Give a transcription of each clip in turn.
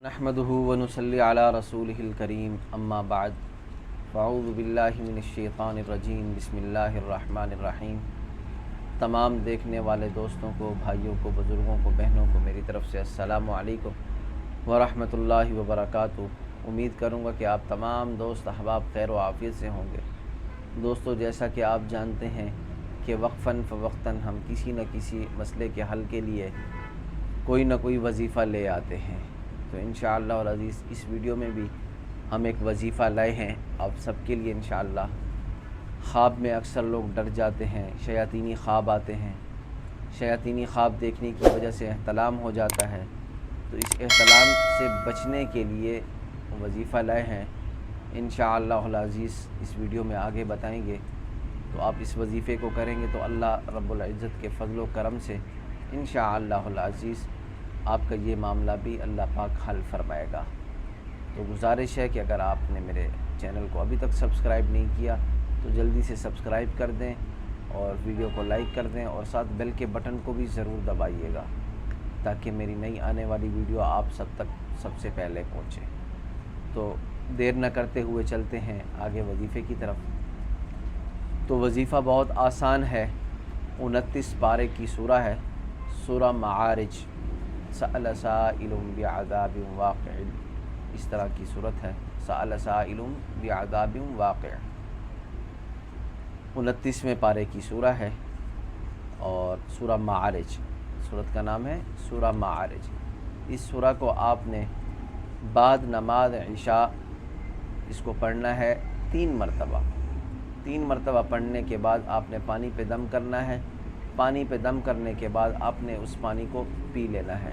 نحمدہ ونصلی علی رسولہ الکریم اما بعد فاعوذ باللہ من الشیطان الرجیم بسم اللہ الرحمن الرحیم۔ تمام دیکھنے والے دوستوں کو، بھائیوں کو، بزرگوں کو، بہنوں کو میری طرف سے السلام علیکم ورحمۃ اللہ وبرکاتہ۔ امید کروں گا کہ آپ تمام دوست احباب خیر و عافیت سے ہوں گے۔ دوستو، جیسا کہ آپ جانتے ہیں کہ وقفاً فوقتاً ہم کسی نہ کسی مسئلے کے حل کے لیے کوئی نہ کوئی وظیفہ لے آتے ہیں، تو انشاءاللہ العزیز اس ویڈیو میں بھی ہم ایک وظیفہ لائے ہیں آپ سب کے لیے انشاءاللہ۔ خواب میں اکثر لوگ ڈر جاتے ہیں، شیاطینی خواب آتے ہیں، شیاطینی خواب دیکھنے کی وجہ سے احتلام ہو جاتا ہے، تو اس احتلام سے بچنے کے لیے وظیفہ لائے ہیں انشاءاللہ العزیز۔ اس ویڈیو میں آگے بتائیں گے، تو آپ اس وظیفے کو کریں گے تو اللہ رب العزت کے فضل و کرم سے انشاءاللہ العزیز آپ کا یہ معاملہ بھی اللہ پاک حل فرمائے گا۔ تو گزارش ہے کہ اگر آپ نے میرے چینل کو ابھی تک سبسکرائب نہیں کیا تو جلدی سے سبسکرائب کر دیں اور ویڈیو کو لائک کر دیں، اور ساتھ بیل کے بٹن کو بھی ضرور دبائیے گا تاکہ میری نئی آنے والی ویڈیو آپ سب تک سب سے پہلے پہنچے۔ تو دیر نہ کرتے ہوئے چلتے ہیں آگے وظیفے کی طرف۔ تو وظیفہ بہت آسان ہے، 29 پارے کی سورہ ہے، سورہ معارج۔ سأل سائل بعذاب واقع، اس طرح کی صورت ہے، سأل سائل بعذاب واقع۔ 29ویں پارے کی سورہ ہے اور سورہ معارج، سورت کا نام ہے سورہ معارج۔ اس سورہ کو آپ نے بعد نماز عشاء اس کو پڑھنا ہے 3 مرتبہ۔ 3 مرتبہ پڑھنے کے بعد آپ نے پانی پہ دم کرنا ہے۔ پانی پہ دم کرنے کے بعد آپ نے اس پانی کو پی لینا ہے،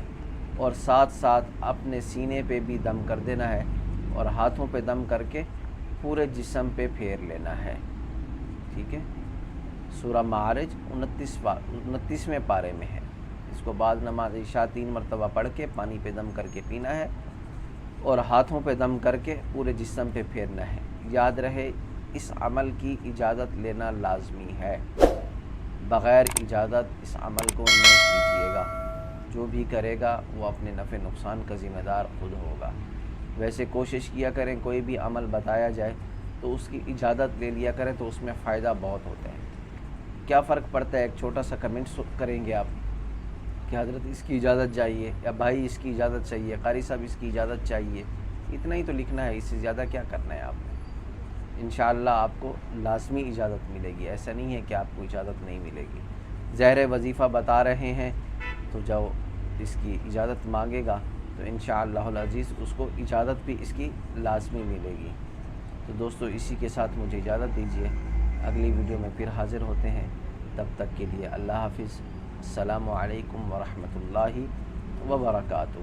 اور ساتھ ساتھ اپنے سینے پہ بھی دم کر دینا ہے، اور ہاتھوں پہ دم کر کے پورے جسم پہ پھیر لینا ہے، ٹھیک ہے۔ سورہ معارج 29ویں پارے میں ہے۔ اس کو بعد نماز عشاء 3 مرتبہ پڑھ کے پانی پہ دم کر کے پینا ہے، اور ہاتھوں پہ دم کر کے پورے جسم پہ پھیرنا ہے۔ یاد رہے، اس عمل کی اجازت لینا لازمی ہے، بغیر اجازت اس عمل کو نہ کیجیے گا۔ جو بھی کرے گا وہ اپنے نفع نقصان کا ذمہ دار خود ہوگا۔ ویسے کوشش کیا کریں کوئی بھی عمل بتایا جائے تو اس کی اجازت لے لیا کریں، تو اس میں فائدہ بہت ہوتا ہے۔ کیا فرق پڑتا ہے، ایک چھوٹا سا کمنٹ کریں گے آپ کہ حضرت اس کی اجازت چاہیے، یا بھائی اس کی اجازت چاہیے، قاری صاحب اس کی اجازت چاہیے، اتنا ہی تو لکھنا ہے، اس سے زیادہ کیا کرنا ہے آپ نے۔ انشاءاللہ آپ کو لازمی اجازت ملے گی، ایسا نہیں ہے کہ آپ کو اجازت نہیں ملے گی۔ ظاہر وظیفہ بتا رہے ہیں تو جو اس کی اجازت مانگے گا تو انشاءاللہ العزیز اس کو اجازت بھی اس کی لازمی ملے گی۔ تو دوستو، اسی کے ساتھ مجھے اجازت دیجیے، اگلی ویڈیو میں پھر حاضر ہوتے ہیں، تب تک کے لیے اللہ حافظ۔ السلام علیکم ورحمۃ اللہ وبرکاتہ۔